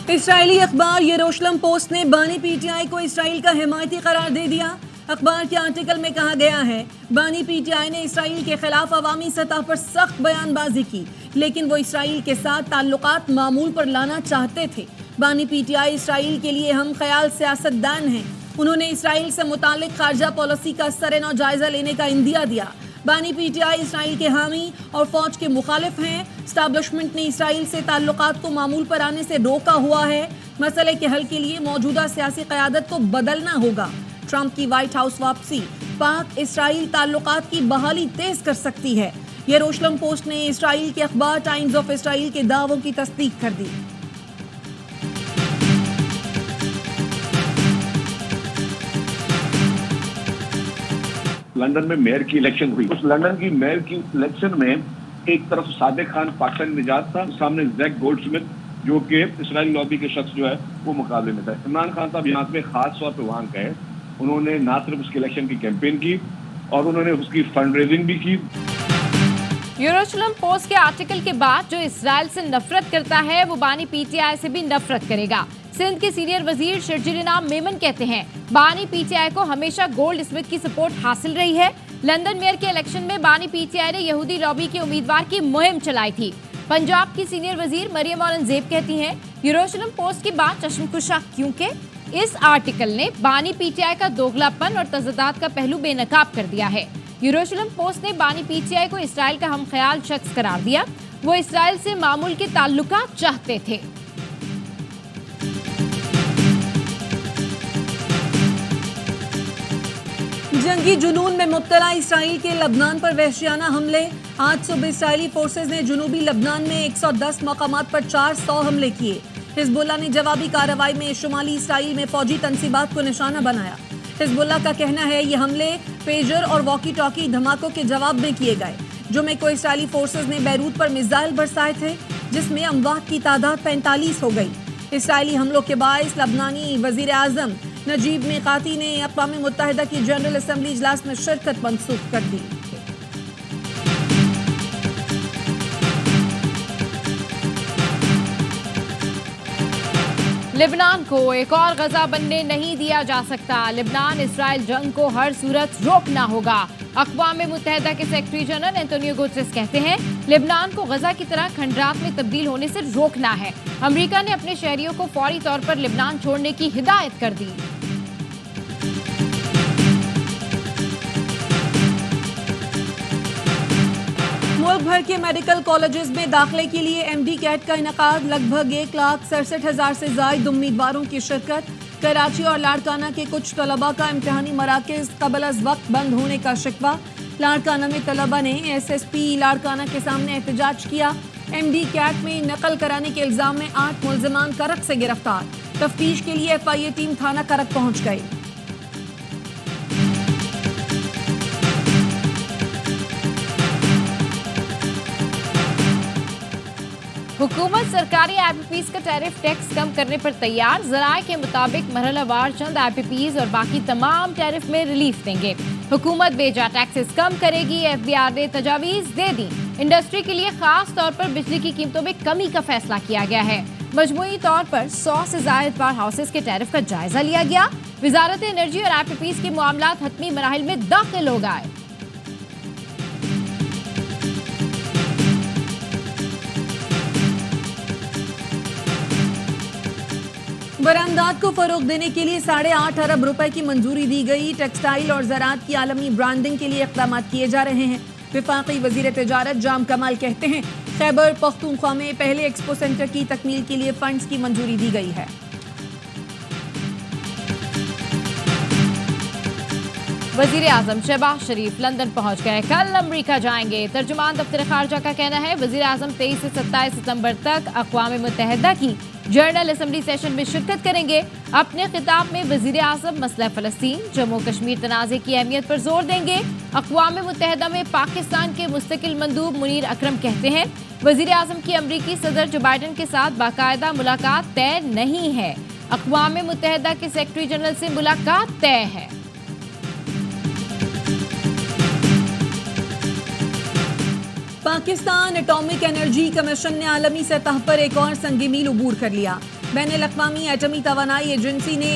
इस्राएली अखबार यरूशलेम पोस्ट ने बानी पीटीआई को इसराइल का हिमायती करार दे दिया। अखबार के आर्टिकल में कहा गया है, बानी पीटीआई ने इसराइल के खिलाफ अवामी सतह पर सख्त बयानबाजी की, लेकिन वो इसराइल के साथ ताल्लुकात मामूल पर लाना चाहते थे। बानी पीटीआई इसराइल के लिए हम ख्याल सियासतदान हैं। उन्होंने इसराइल से मुतालिक खारजा पॉलिसी का सरेनौ जायजा लेने का इंदिया दिया। बानी पीटीआई इसराइल के हामी और फौज के मुखालिफ हैं। स्टैब्लिशमेंट ने इसराइल से ताल्लुकात को मामूल पर आने से रोका हुआ है। मसले के हल के लिए मौजूदा सियासी क़यादत को बदलना होगा। ट्रंप की व्हाइट हाउस वापसी पाक इसराइल ताल्लुकात की बहाली तेज कर सकती है। यरूशलेम पोस्ट ने इसराइल के अखबार टाइम्स ऑफ इसराइल के दावों की तस्दीक कर दी। लंदन में मेयर की इलेक्शन हुई। उस लंदन की मेयर की इलेक्शन में एक तरफ सादिक खान पाकिस्तान निजात था, सामने जैक गोल्डस्मिथ जो कि इसराइली लॉबी के शख्स जो है वो मुकाबले में था। इमरान खान साहब यहाँ पे खास तौर पे वहां गए, उन्होंने ना सिर्फ उसकी इलेक्शन की कैंपेन की और उन्होंने उसकी फंड रेजिंग भी की। यरूशलेम पोस्ट के आर्टिकल के बाद जो इसराइल से नफरत करता है वो बानी पीटीआई से भी नफरत करेगा। सिंध के सीनियर वजीर शर्जील इनाम मेमन कहते हैं, बानी पीटीआई को हमेशा गोल्ड स्मिथ की सपोर्ट हासिल रही है। लंदन मेयर के इलेक्शन में बानी पीटीआई ने यहूदी लॉबी के उम्मीदवार की मुहिम चलाई थी। पंजाब की सीनियर वजीर मरियम औरंगजेब कहती हैं, यरूशलेम पोस्ट की बात चश्मकुशा क्योंकि इस आर्टिकल ने बानी पीटीआई का दोगलापन और तज़दाद का पहलू बेनकाब कर दिया है। यरूशलेम पोस्ट ने बानी पीटीआई को इसराइल का हमख्याल शख्स करार दिया। वो इसराइल से मामूल के ताल्लुकात चाहते थे। जंगी जुनून में मुब्तला इसराइल के लबनान पर वहशियाना हमले। आज सुबह इसराइली फोर्सेज ने जुनूबी लबनान में 110 मकामात पर 400 हमले किए। हिजबुल्लाह ने जवाबी कार्रवाई में शुमाली इसराइल में फौजी तनसीबात को निशाना बनाया। हिजबुल्लाह का कहना है ये हमले पेजर और वॉकी टॉकी धमाकों के जवाब में किए गए। जुमे को इसराइली फोर्सेज ने बैरूत पर मिसाइल बरसाए थे, जिसमें अमवात की तादाद 45 हो गई। इसराइली हमलों के बायस लबनानी वजीर आजम नजीब मीकाती ने अक़वाम मुत्तहिदा की जनरल असम्बली इजलास में शिरकत मनसूख कर दी। लेबनान को एक और गजा बनने नहीं दिया जा सकता। लेबनान इसराइल जंग को हर सूरत रोकना होगा। अक़वाम मुत्तहिदा के सेक्रेटरी जनरल एंटोनियो गुटेरेस कहते हैं, लेबनान को गजा की तरह खंडरात में तब्दील होने से रोकना है। अमेरिका ने अपने शहरियों को फौरी तौर पर लेबनान छोड़ने की हिदायत कर दी। मुल्क भर के मेडिकल कॉलेजेस में दाखिले के लिए एमडी कैट का इनकाद। लगभग 1,67,000 से ज्यादा उम्मीदवारों की शिरकत। कराची और लाड़काना के कुछ तलबा का इम्तिहानी मराकज कबल अज वक्त बंद होने का शिकवा। लाड़काना में तलबा ने एसएसपी लाड़काना के सामने एहतजाज किया। एमडी कैट में नकल कराने के इल्जाम में 8 मुल्जिमान करक से गिरफ्तार। तफ्तीश के लिए एफआईए टीम थाना करक पहुंच गई। हुकूमत सरकारी आईपीपीज का टैरिफ टैक्स कम करने पर तैयार। ज़राए के मुताबिक मरहलावार चंद आईपीपीज और बाकी तमाम टैरिफ में रिलीफ देंगे। हुकूमत बेजा टैक्सेस कम करेगी। एफबीआर ने तजावीज़ दे दी। इंडस्ट्री के लिए खास तौर पर बिजली की कीमतों में कमी का फैसला किया गया है। मजमूई तौर पर 100 से ज़ायद पावर हाउसेस के टैरिफ का जायजा लिया गया। वजारत एनर्जी और आईपीपीज के मामलात हतमी मराहिल में दाखिल हो गए। बरामदात को फरोग देने के लिए 8.5 अरब रुपए की मंजूरी दी गई। टेक्सटाइल और ज़राअत की आलमी ब्रांडिंग के लिए इक़दाम किए जा रहे हैं। विफाकी वज़ीर तिजारत जाम कमाल कहते हैं, खैबर पख्तूनख्वा में पहले एक्सपो सेंटर की तकमील के लिए फंड्स की मंजूरी दी गई है। वज़ीर आज़म शहबाज शरीफ लंदन पहुंच गए, कल अमरीका जाएंगे। तर्जुमान दफ्तर खारजा का कहना है, वज़ीर आज़म 23 से 27 सितंबर तक अक़वाम मुत्तहिदा की जनरल असम्बली सेशन में शिरकत करेंगे। अपने खिताब में वज़ीर आज़म मसला फ़लस्तीन, जम्मू कश्मीर तनाज़े की अहमियत पर जोर देंगे। अक़वाम मुत्तहिदा में पाकिस्तान के मुस्तकिल मंदूब मुनीर अकरम कहते हैं, वज़ीर आज़म की अमरीकी सदर जो बाइडन के साथ बाकायदा मुलाकात तय नहीं है। अक़वाम मुत्तहिदा के सेक्रेटरी जनरल से मुलाकात तय है। पाकिस्तान एटॉमिक एनर्जी कमीशन ने आलमी सतह पर एक और संग मील उबूर कर लिया। बैनुल-अक़वामी एटमी तवानाई एजेंसी ने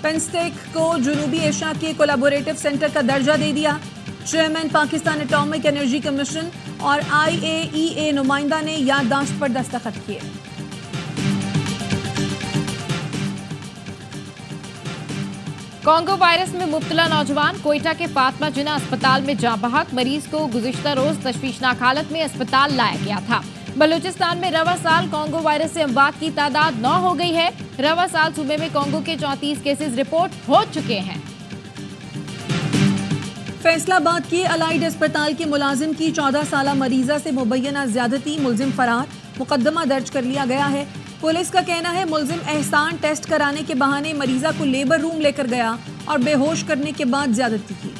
पेंस्टेक को जनूबी एशिया के कोलैबोरेटिव सेंटर का दर्जा दे दिया। Chairman Pakistan atomic energy commission और IAEA नुमाइंदा ने याददाश्त पर दस्तखत किए। कांगो वायरस में मुब्तला नौजवान कोयटा के फातिमा जिन्ना अस्पताल में जाँ बहक। मरीज को गुज़िश्ता रोज तशवीशनाक हालत में अस्पताल लाया गया था। बलूचिस्तान में रवा साल कांगो वायरस से अमवात की तादाद 9 हो गई है। रवा साल सूबे में कांगो के 34 केसेस रिपोर्ट हो चुके हैं। फैसलाबाद के अलाइड अस्पताल के मुलाजिम की 14 साला मरीजा से मुबैना ज्यादती, मुलजिम फरार। मुकदमा दर्ज कर लिया गया है। पुलिस का कहना है मुलजिम एहसान टेस्ट कराने के बहाने मरीजा को लेबर रूम लेकर गया और बेहोश करने के बाद ज्यादती की।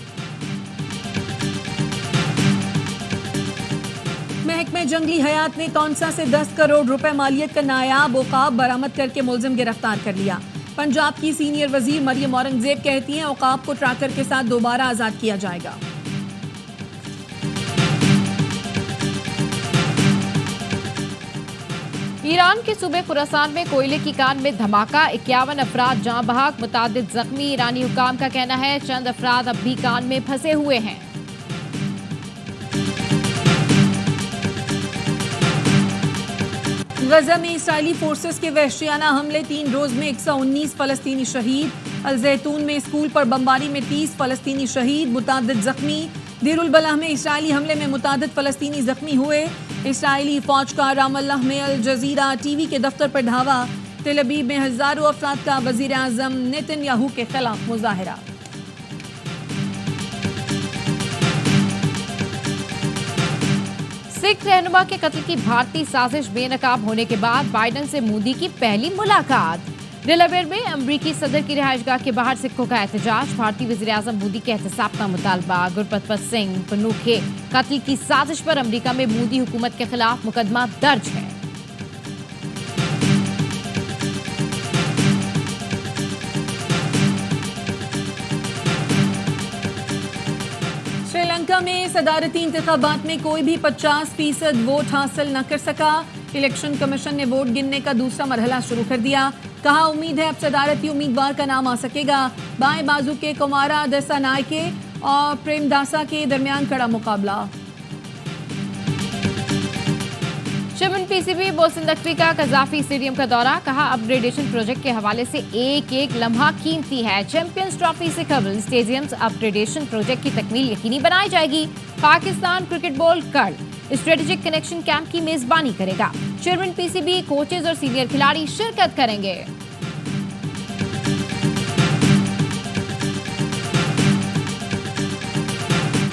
महकमे जंगली हयात ने कौंसा से 10 करोड़ रुपए मालियत का नायाब औकाब बरामद करके मुलजिम गिरफ्तार कर लिया। पंजाब की सीनियर वजीर मरियम औरंगजेब कहती हैं औकाब को ट्रैकर के साथ दोबारा आजाद किया जाएगा। ईरान के सूबे खुरासान में कोयले की कान में धमाका, 51 अफराद जाँ बहक, मुतादिद जख्मी। ईरानी हुकाम का कहना है चंद अफराद अब भी कान में फंसे हुए हैं। गजा में इस्राइली फोर्सेस के वहशियाना हमले, 3 रोज में 119 फलस्तीनी शहीद। अल-जैतून में स्कूल पर बमबारी में 30 फलस्तीनी शहीद, मुतादिद जख्मी। देरुल बलाह में इस्राइली हमले में मुतादिद फलस्तीनी जख्मी हुए। इस्राइली फौज का रामल्लाह में अल जजीरा टीवी के दफ्तर पर धावा। तेल अवीव में हजारों अफराद का वजीर आजम नेतन्याहू के खिलाफ मुजाहिरा। सिख रहनुमा के कत्ल की भारतीय साजिश बेनकाब होने के बाद बाइडन से मोदी की पहली मुलाकात। डेलावेयर में अमरीकी सदर की रिहाइशगाह के बाहर सिखों का एहतजाज। भारतीय वज़ीर-ए-आज़म मोदी के एहतसाब का मुतालबा। गुरपतवत सिंह पन्नू के कत्ल की साजिश पर अमरीका में मोदी हुकूमत के खिलाफ मुकदमा दर्ज है। श्रीलंका में सदारती इंतखाबात में कोई भी 50% वोट हासिल न कर सका। इलेक्शन कमीशन ने वोट गिनने का दूसरा मरहला शुरू कर दिया। कहा उम्मीद है अब सदारती उम्मीदवार का नाम आ सकेगा। बाएं बाजू के कुमारा दसानायके और प्रेमदासा के दरमियान कड़ा मुकाबला। चेयरमैन PCB मोहसिन नकवी का कजाफी स्टेडियम का दौरा। कहा अपग्रेडेशन प्रोजेक्ट के हवाले से एक एक लम्हा कीमती है। चैंपियंस ट्रॉफी से कबल स्टेडियम्स अपग्रेडेशन प्रोजेक्ट की तकमील यकीनी बनाई जाएगी। पाकिस्तान क्रिकेट बोर्ड कल स्ट्रेटेजिक कनेक्शन कैंप की मेजबानी करेगा। चेयरमैन PCB, कोचेज और सीनियर खिलाड़ी शिरकत करेंगे।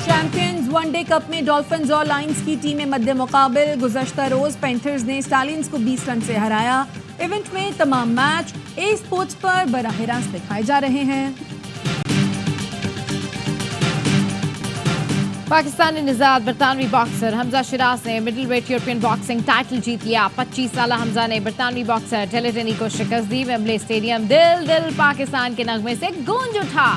चैंपियंस वनडे कप में डॉल्फिन्स और लायंस की टीमें मध्य मुकाबिल। गुज़श्ता रोज पैंथर्स ने स्टालियंस को 20 रन से हराया। इवेंट में तमाम मैच ए स्पोर्ट्स पर बराह रास्त दिखाए जा रहे हैं। पाकिस्तानी निजात बरतानवी बॉक्सर हमजा शिराज ने middle weight European boxing title जीत लिया। 25 साला हमजा ने बरतानवी बॉक्सर टेलेटेनी को शिकस्त दी। वेम्बले स्टेडियम दिल दिल पाकिस्तान के नगमे से गूंज उठा।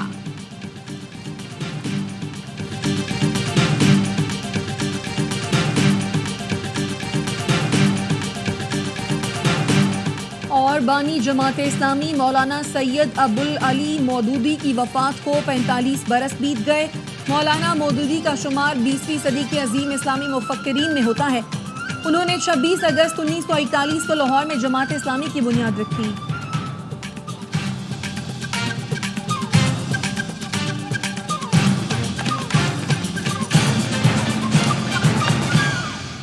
और बानी जमात इस्लामी मौलाना सैयद अबुल अली मौदूदी की वफात को 45 बरस बीत गए। मौलाना मौदूदी का शुमार 20वीं सदी के अजीम इस्लामी मुफक्किरीन में होता है। उन्होंने 26 अगस्त 1941 को लाहौर में जमात इस्लामी की बुनियाद रखी।